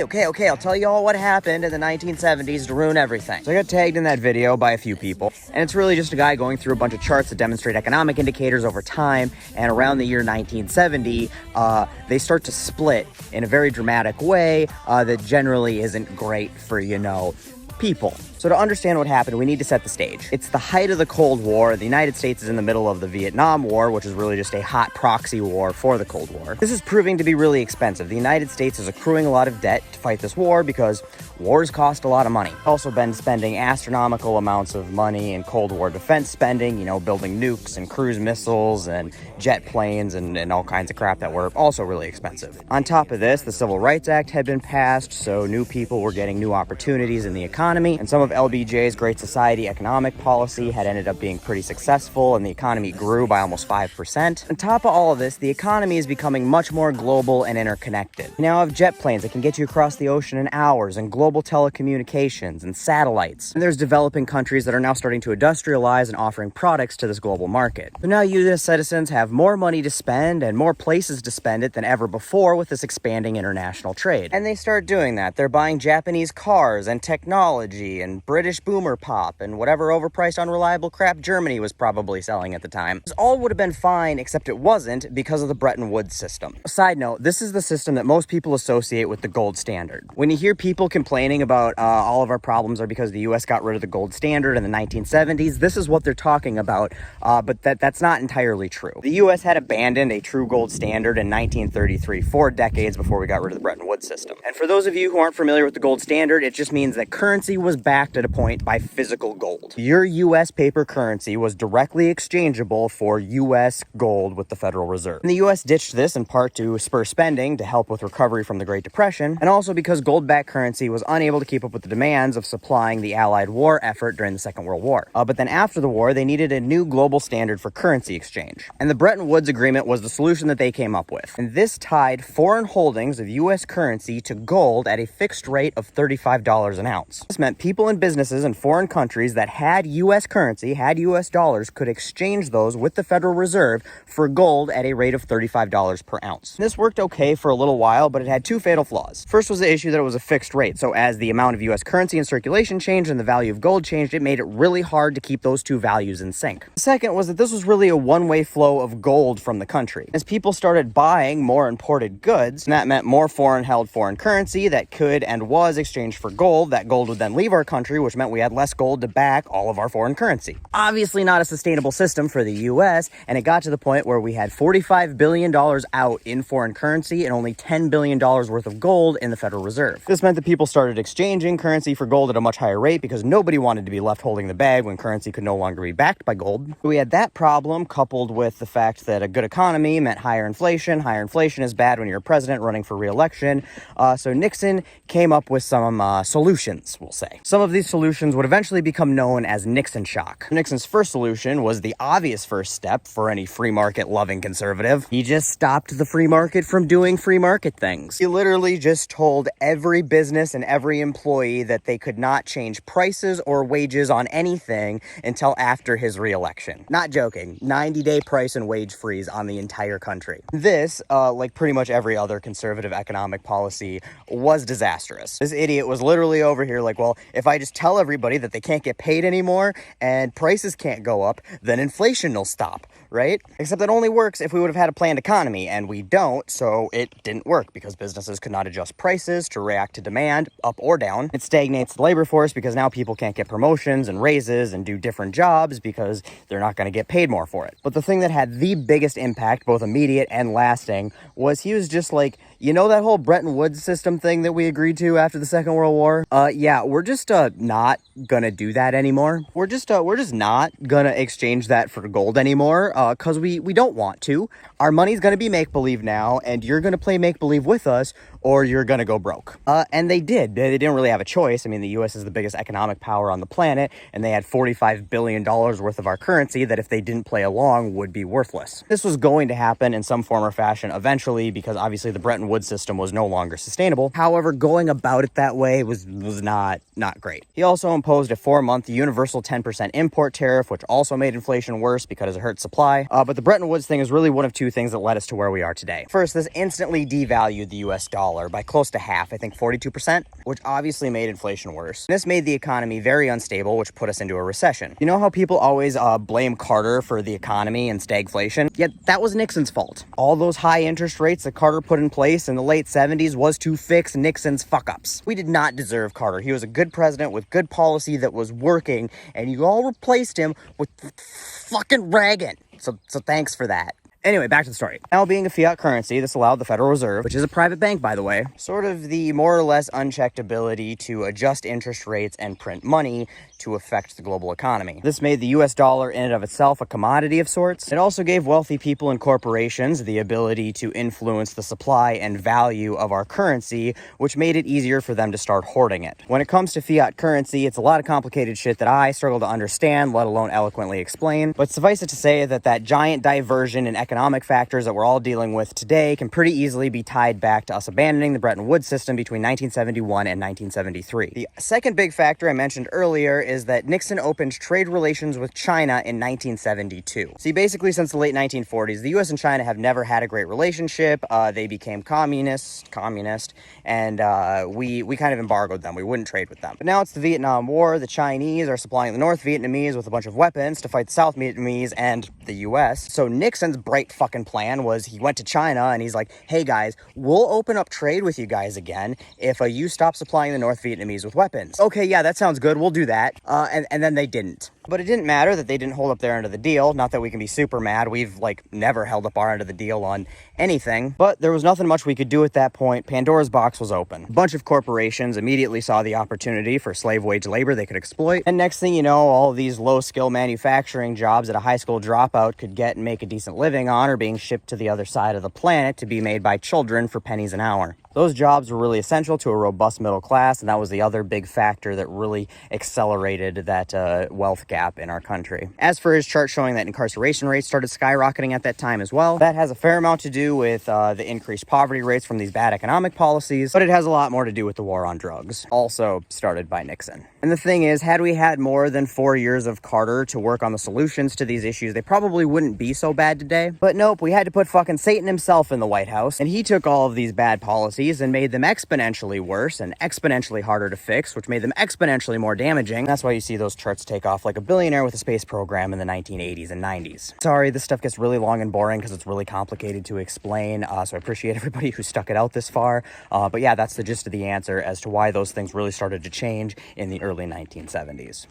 Okay, I'll tell you all what happened in the 1970s to ruin everything. So I got tagged in that video by a few people, and it's really just a guy going through a bunch of charts that demonstrate economic indicators over time, and around the year 1970, they start to split in a very dramatic way that generally isn't great for, people. So to understand what happened, we need to set the stage. It's the height of the Cold War. The United States is in the middle of the Vietnam War, which is really just a hot proxy war for the Cold War. This is proving to be really expensive. The United States is accruing a lot of debt to fight this war because wars cost a lot of money. Also been spending astronomical amounts of money in Cold War defense spending, building nukes and cruise missiles and jet planes and all kinds of crap that were also really expensive. On top of this, the Civil Rights Act had been passed, so new people were getting new opportunities in the economy, and some of LBJ's Great Society economic policy had ended up being pretty successful, and the economy grew by almost 5%. On top of all of this, the economy is becoming much more global and interconnected. You now have jet planes that can get you across the ocean in hours, and global telecommunications and satellites. And there's developing countries that are now starting to industrialize and offering products to this global market. So now you as citizens have more money to spend and more places to spend it than ever before with this expanding international trade. And they start doing that. They're buying Japanese cars and technology and British boomer pop and whatever overpriced unreliable crap Germany was probably selling at the time. This all would have been fine, except it wasn't because of the Bretton Woods system. Side note, this is the system that most people associate with the gold standard. When you hear people complaining about all of our problems are because the US got rid of the gold standard in the 1970s, this is what they're talking about, but that's not entirely true. The US had abandoned a true gold standard in 1933, 4 decades before we got rid of the Bretton Woods system. And for those of you who aren't familiar with the gold standard, it just means that currency was backed at a point by physical gold. Your US paper currency was directly exchangeable for US gold with the Federal Reserve. And the US ditched this in part to spur spending to help with recovery from the Great Depression, and also because gold-backed currency was unable to keep up with the demands of supplying the Allied war effort during the Second World War. But then after the war, they needed a new global standard for currency exchange. And the Bretton Woods Agreement was the solution that they came up with. And this tied foreign holdings of US currency to gold at a fixed rate of $35 an ounce. This meant people and businesses in foreign countries that had US currency, had US dollars, could exchange those with the Federal Reserve for gold at a rate of $35 per ounce. This worked okay for a little while, but it had 2 fatal flaws. First was the issue that it was a fixed rate, so as the amount of US currency in circulation changed and the value of gold changed, it made it really hard to keep those two values in sync. Second was that this was really a one-way flow of gold from the country. As people started buying more imported goods, and that meant more foreign-held foreign currency that could and was exchanged for gold, that gold would then leave our country, which meant we had less gold to back all of our foreign currency. Obviously not a sustainable system for the US, and it got to the point where we had $45 billion out in foreign currency and only $10 billion worth of gold in the Federal Reserve. This meant that people started exchanging currency for gold at a much higher rate because nobody wanted to be left holding the bag when currency could no longer be backed by gold. We had that problem coupled with the fact that a good economy meant higher inflation. Higher inflation is bad when you're a president running for re-election. So Nixon came up with some solutions, we'll say. Some of these solutions would eventually become known as Nixon shock. Nixon's first solution was the obvious first step for any free market loving conservative. He just stopped the free market from doing free market things. He literally just told every business and every employee that they could not change prices or wages on anything until after his re-election. Not joking. 90-day price and wage freeze on the entire country. This, like pretty much every other conservative economic policy, was disastrous. This idiot was literally over here like, well, if I just tell everybody that they can't get paid anymore and prices can't go up, then inflation will stop, right? Except that only works if we would have had a planned economy, and we don't, so it didn't work because businesses could not adjust prices to react to demand, up or down. It stagnates the labor force because now people can't get promotions and raises and do different jobs because they're not going to get paid more for it. But the thing that had the biggest impact, both immediate and lasting, was he was just like, you know that whole Bretton Woods system thing that we agreed to after the Second World War? Yeah, we're just not gonna do that anymore. We're just not gonna exchange that for gold anymore, cause we don't want to. Our money's gonna be make-believe now, and you're gonna play make-believe with us, or you're gonna go broke. And they did. They didn't really have a choice. I mean, the US is the biggest economic power on the planet, and they had $45 billion worth of our currency that if they didn't play along would be worthless. This was going to happen in some form or fashion eventually, because obviously the Bretton Woods system was no longer sustainable. However, going about it that way was not great. He also imposed a 4-month universal 10% import tariff, which also made inflation worse because it hurt supply. But the Bretton Woods thing is really one of two things that led us to where we are today. First, this instantly devalued the US dollar. dollar by close to half, I think 42%, which obviously made inflation worse. This made the economy very unstable, which put us into a recession. You know how people always blame Carter for the economy and stagflation? Yet that was Nixon's fault. All those high interest rates that Carter put in place in the late 70s was to fix Nixon's fuck-ups. We did not deserve Carter. He was a good president with good policy that was working, and you all replaced him with fucking Reagan. So thanks for that. Anyway, back to the story. Now, being a fiat currency, this allowed the Federal Reserve, which is a private bank, by the way, sort of the more or less unchecked ability to adjust interest rates and print money to affect the global economy. This made the US dollar in and of itself a commodity of sorts. It also gave wealthy people and corporations the ability to influence the supply and value of our currency, which made it easier for them to start hoarding it. When it comes to fiat currency, it's a lot of complicated shit that I struggle to understand, let alone eloquently explain. But suffice it to say that giant diversion in economic factors that we're all dealing with today can pretty easily be tied back to us abandoning the Bretton Woods system between 1971 and 1973. The second big factor I mentioned earlier is that Nixon opened trade relations with China in 1972. See, basically since the late 1940s, the US and China have never had a great relationship. They became communist, and we kind of embargoed them. We wouldn't trade with them. But now it's the Vietnam War. The Chinese are supplying the North Vietnamese with a bunch of weapons to fight the South Vietnamese and the US. So Nixon's bright fucking plan was he went to China and he's like, hey guys, we'll open up trade with you guys again if you stop supplying the North Vietnamese with weapons. Okay, yeah, that sounds good. We'll do that. And then they didn't. But it didn't matter that they didn't hold up their end of the deal. Not that we can be super mad. We've, never held up our end of the deal on anything. But there was nothing much we could do at that point. Pandora's box was open. A bunch of corporations immediately saw the opportunity for slave wage labor they could exploit. And next thing you know, all these low-skill manufacturing jobs that a high school dropout could get and make a decent living on are being shipped to the other side of the planet to be made by children for pennies an hour. Those jobs were really essential to a robust middle class, and that was the other big factor that really accelerated that wealth gap in our country. As for his chart showing that incarceration rates started skyrocketing at that time as well, that has a fair amount to do with the increased poverty rates from these bad economic policies, but it has a lot more to do with the war on drugs, also started by Nixon. And the thing is, had we had more than 4 years of Carter to work on the solutions to these issues, they probably wouldn't be so bad today. But nope, we had to put fucking Satan himself in the White House, and he took all of these bad policies and made them exponentially worse and exponentially harder to fix, which made them exponentially more damaging. That's why you see those charts take off like a billionaire with a space program in the 1980s and 90s. Sorry, this stuff gets really long and boring because it's really complicated to explain, so I appreciate everybody who stuck it out this far. But yeah, that's the gist of the answer as to why those things really started to change in the early 1970s.